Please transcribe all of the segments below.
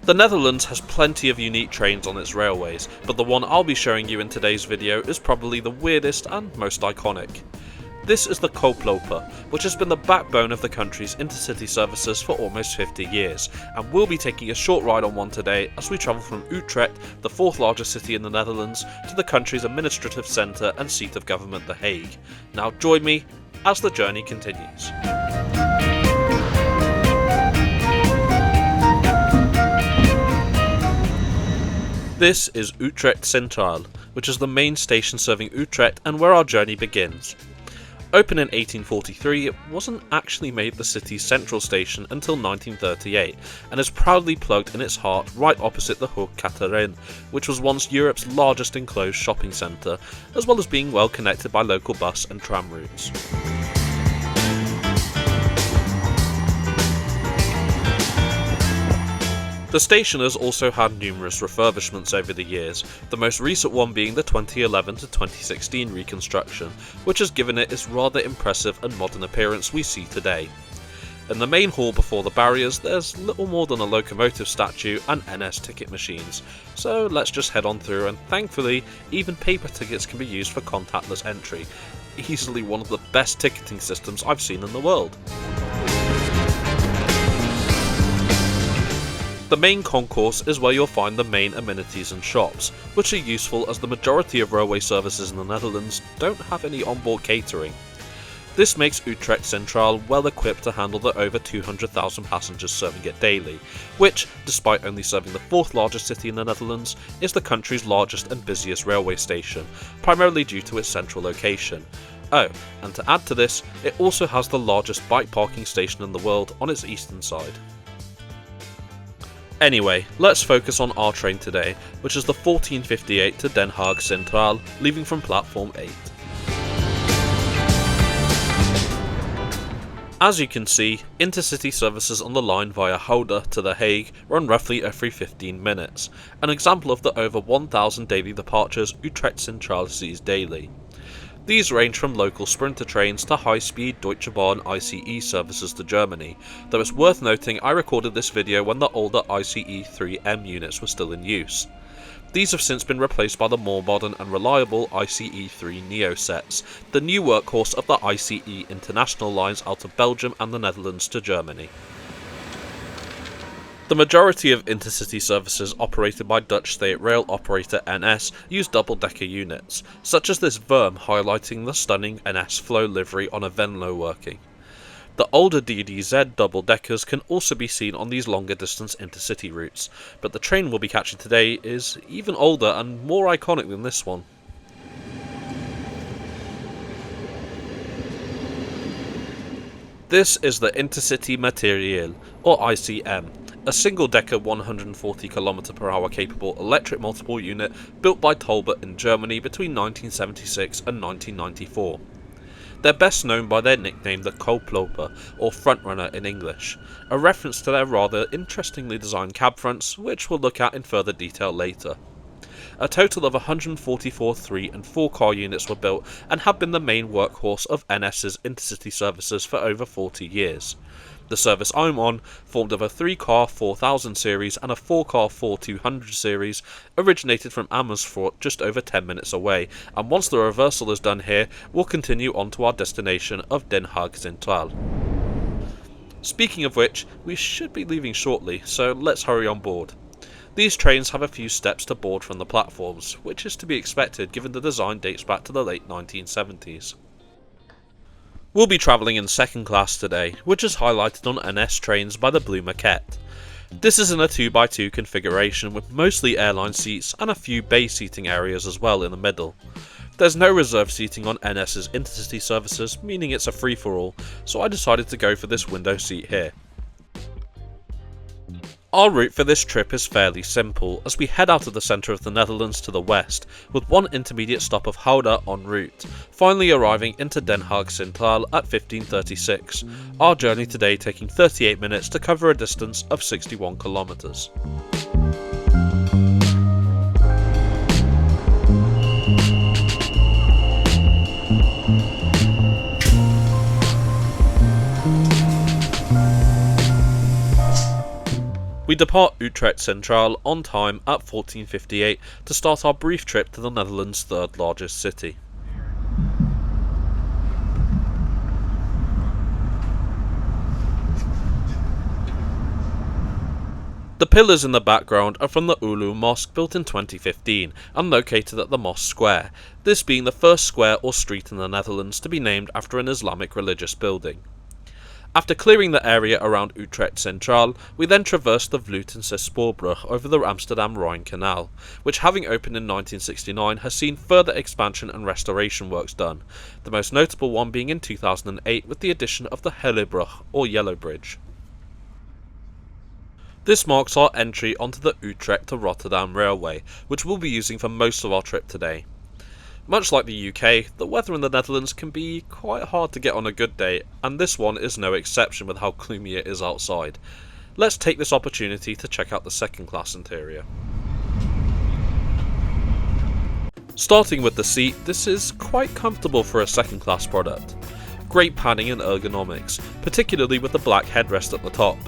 The Netherlands has plenty of unique trains on its railways, but the one I'll be showing you in today's video is probably the weirdest and most iconic. This is the Koploper, which has been the backbone of the country's intercity services for almost 50 years, and we'll be taking a short ride on one today as we travel from Utrecht, the fourth largest city in the Netherlands, to the country's administrative centre and seat of government, The Hague. Now join me as the journey continues. This is Utrecht Centraal, which is the main station serving Utrecht and where our journey begins. Open in 1843, it wasn't actually made the city's central station until 1938 and is proudly plugged in its heart right opposite the Haag Catherine, which was once Europe's largest enclosed shopping centre, as well as being well connected by local bus and tram routes. The station has also had numerous refurbishments over the years, the most recent one being the 2011 to 2016 reconstruction, which has given it its rather impressive and modern appearance we see today. In the main hall before the barriers, there's little more than a locomotive statue and NS ticket machines, so let's just head on through, and thankfully even paper tickets can be used for contactless entry. Easily one of the best ticketing systems I've seen in the world. The main concourse is where you'll find the main amenities and shops, which are useful as the majority of railway services in the Netherlands don't have any onboard catering. This makes Utrecht Centraal well equipped to handle the over 200,000 passengers serving it daily, which, despite only serving the fourth largest city in the Netherlands, is the country's largest and busiest railway station, primarily due to its central location. Oh, and to add to this, it also has the largest bike parking station in the world on its eastern side. Anyway, let's focus on our train today, which is the 1458 to Den Haag Centraal, leaving from platform 8. As you can see, intercity services on the line via Gouda to The Hague run roughly every 15 minutes, an example of the over 1,000 daily departures Utrecht Centraal sees daily. These range from local sprinter trains to high-speed Deutsche Bahn ICE services to Germany, though it's worth noting I recorded this video when the older ICE-3M units were still in use. These have since been replaced by the more modern and reliable ICE-3 Neo sets, the new workhorse of the ICE international lines out of Belgium and the Netherlands to Germany. The majority of intercity services operated by Dutch state rail operator NS use double-decker units, such as this Worm highlighting the stunning NS flow livery on a Venlo working. The older DDZ double-deckers can also be seen on these longer distance intercity routes, but the train we'll be catching today is even older and more iconic than this one. This is the Intercity Materieel, or ICM, a single-decker 140 km/h capable electric multiple unit built by Talbot in Germany between 1976 and 1994. They're best known by their nickname the Koploper, or frontrunner in English, a reference to their rather interestingly designed cab fronts, which we'll look at in further detail later. A total of 144 3- and 4-car units were built and have been the main workhorse of NS's intercity services for over 40 years. The service I'm on formed of a 3-car 4000 series and a 4-car 4200 series, originated from Amersfoort just over 10 minutes away, and once the reversal is done here, we'll continue on to our destination of Den Haag Centraal. Speaking of which, we should be leaving shortly, so let's hurry on board. These trains have a few steps to board from the platforms, which is to be expected given the design dates back to the late 1970s. We'll be travelling in second class today, which is highlighted on NS trains by the blue maquette. This is in a 2x2 configuration with mostly airline seats and a few bay seating areas as well in the middle. There's no reserved seating on NS's intercity services, meaning it's a free-for-all, so I decided to go for this window seat here. Our route for this trip is fairly simple, as we head out of the centre of the Netherlands to the west, with one intermediate stop of Gouda en route, finally arriving into Den Haag Centraal at 15:36, our journey today taking 38 minutes to cover a distance of 61 kilometres. We depart Utrecht Centraal on time at 14:58 to start our brief trip to the Netherlands' third largest city. The pillars in the background are from the Ulu Mosque, built in 2015 and located at the Mosque Square, this being the first square or street in the Netherlands to be named after an Islamic religious building. After clearing the area around Utrecht Centraal, we then traversed the Vlutense Spoorbrug over the Amsterdam-Rhine Canal, which, having opened in 1969, has seen further expansion and restoration works done, the most notable one being in 2008 with the addition of the Hellebrug, or Yellow Bridge. This marks our entry onto the Utrecht to Rotterdam Railway, which we'll be using for most of our trip today. Much like the UK, the weather in the Netherlands can be quite hard to get on a good day, and this one is no exception with how gloomy it is outside. Let's take this opportunity to check out the second class interior. Starting with the seat, this is quite comfortable for a second class product. Great padding and ergonomics, particularly with the black headrest at the top.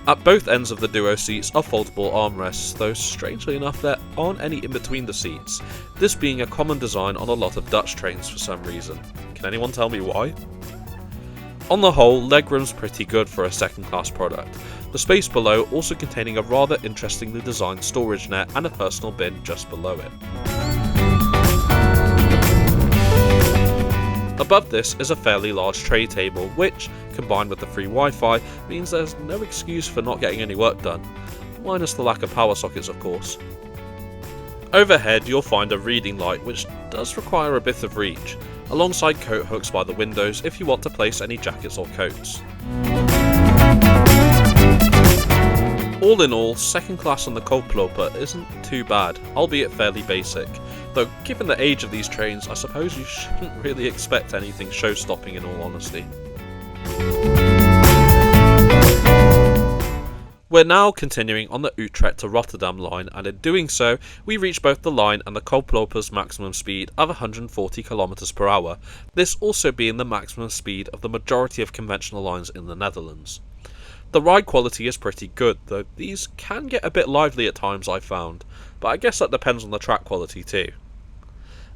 At both ends of the duo seats are foldable armrests, though strangely enough there aren't any in between the seats, this being a common design on a lot of Dutch trains for some reason. Can anyone tell me why? On the whole, legroom's pretty good for a second class product, the space below also containing a rather interestingly designed storage net and a personal bin just below it. Above this is a fairly large tray table, which, combined with the free Wi-Fi, means there's no excuse for not getting any work done, minus the lack of power sockets of course. Overhead you'll find a reading light, which does require a bit of reach, alongside coat hooks by the windows if you want to place any jackets or coats. All in all, second class on the Koploper isn't too bad, albeit fairly basic, though given the age of these trains I suppose you shouldn't really expect anything show-stopping in all honesty. We're now continuing on the Utrecht to Rotterdam line, and in doing so we reach both the line and the Koploper's maximum speed of 140 km per hour, this also being the maximum speed of the majority of conventional lines in the Netherlands. The ride quality is pretty good, though these can get a bit lively at times I've found, but I guess that depends on the track quality too.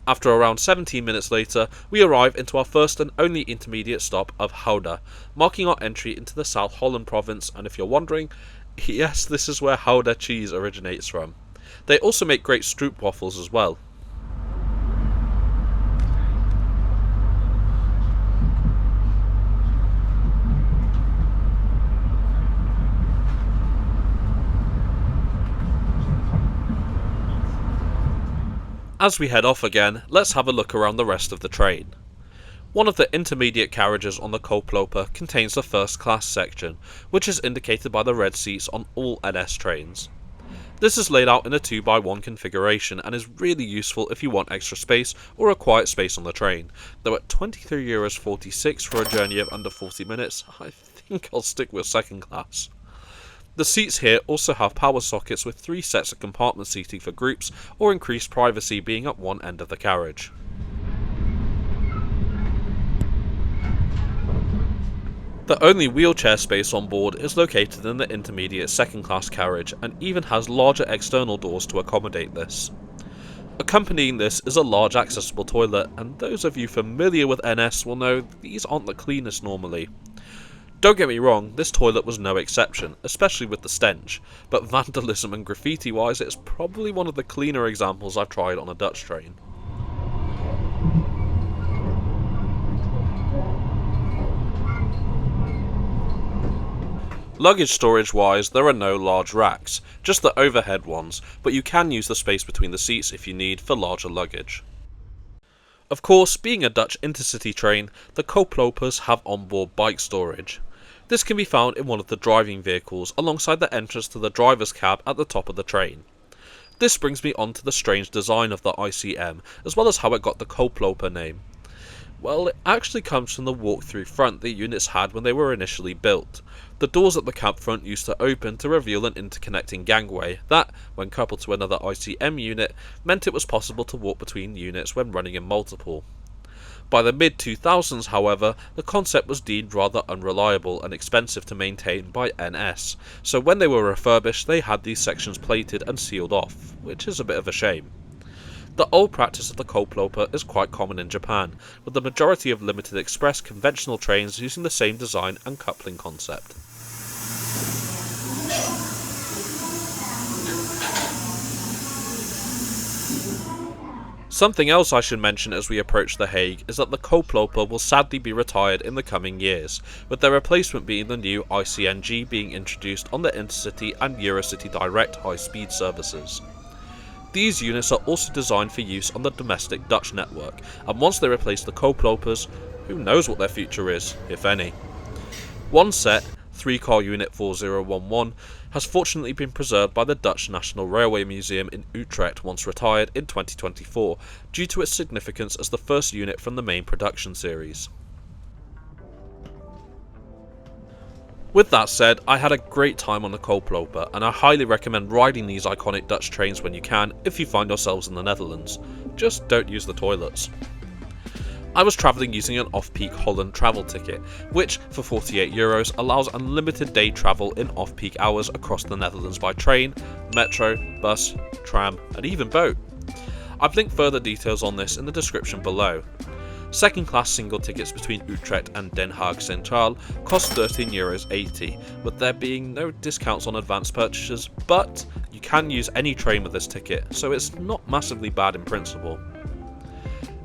After around 17 minutes later, we arrive into our first and only intermediate stop of Gouda, marking our entry into the South Holland province, and if you're wondering, yes, this is where Gouda cheese originates from. They also make great stroopwafels as well. As we head off again, let's have a look around the rest of the train. One of the intermediate carriages on the Koploper contains the first class section, which is indicated by the red seats on all NS trains. This is laid out in a 2x1 configuration and is really useful if you want extra space or a quiet space on the train, though at €23.46 for a journey of under 40 minutes, I think I'll stick with second class. The seats here also have power sockets with 3 sets of compartment seating for groups or increased privacy being at one end of the carriage. The only wheelchair space on board is located in the intermediate second class carriage and even has larger external doors to accommodate this. Accompanying this is a large accessible toilet, and those of you familiar with NS will know these aren't the cleanest normally. Don't get me wrong, this toilet was no exception, especially with the stench, but vandalism and graffiti wise it's probably one of the cleaner examples I've tried on a Dutch train. Luggage storage wise, there are no large racks, just the overhead ones, but you can use the space between the seats if you need for larger luggage. Of course, being a Dutch Intercity train, the Koplopers have onboard bike storage. This can be found in one of the driving vehicles alongside the entrance to the driver's cab at the top of the train. This brings me on to the strange design of the ICM, as well as how it got the Koploper name. Well, it actually comes from the walk-through front the units had when they were initially built. The doors at the cab front used to open to reveal an interconnecting gangway that, when coupled to another ICM unit, meant it was possible to walk between units when running in multiple. By the mid-2000s, however, the concept was deemed rather unreliable and expensive to maintain by NS, so when they were refurbished they had these sections plated and sealed off, which is a bit of a shame. The old practice of the Koploper is quite common in Japan, with the majority of limited express conventional trains using the same design and coupling concept. Something else I should mention as we approach The Hague is that the Koploper will sadly be retired in the coming years, with their replacement being the new ICMg being introduced on the Intercity and Eurocity Direct high-speed services. These units are also designed for use on the domestic Dutch network, and once they replace the Koplopers, who knows what their future is, if any. One set, 3-car unit 4011, has fortunately been preserved by the Dutch National Railway Museum in Utrecht once retired in 2024, due to its significance as the first unit from the main production series. With that said, I had a great time on the Koploper, and I highly recommend riding these iconic Dutch trains when you can if you find yourselves in the Netherlands. Just don't use the toilets. I was travelling using an off-peak Holland travel ticket, which for €48 allows unlimited day travel in off-peak hours across the Netherlands by train, metro, bus, tram and even boat. I've linked further details on this in the description below. Second class single tickets between Utrecht and Den Haag Centraal cost €13.80, with there being no discounts on advance purchases, but you can use any train with this ticket, so it's not massively bad in principle.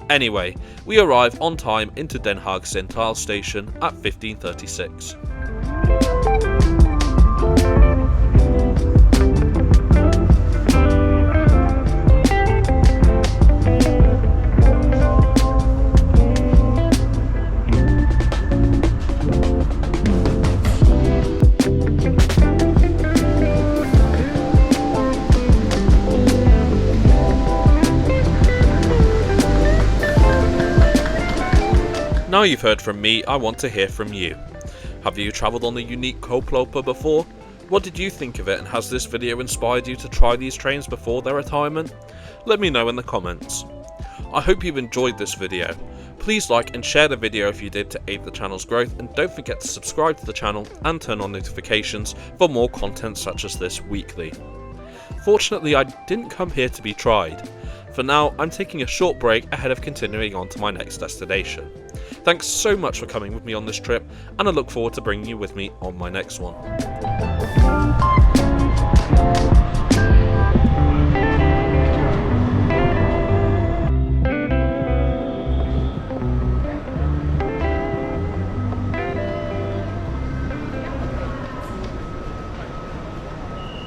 Anyway, we arrive on time into Den Haag Centraal station at 15:36. Now you've heard from me, I want to hear from you. Have you travelled on the unique Koploper before? What did you think of it, and has this video inspired you to try these trains before their retirement? Let me know in the comments. I hope you've enjoyed this video. Please like and share the video if you did to aid the channel's growth, and don't forget to subscribe to the channel and turn on notifications for more content such as this weekly. Fortunately, I didn't come here to be tried. For now, I'm taking a short break ahead of continuing on to my next destination. Thanks so much for coming with me on this trip, and I look forward to bringing you with me on my next one.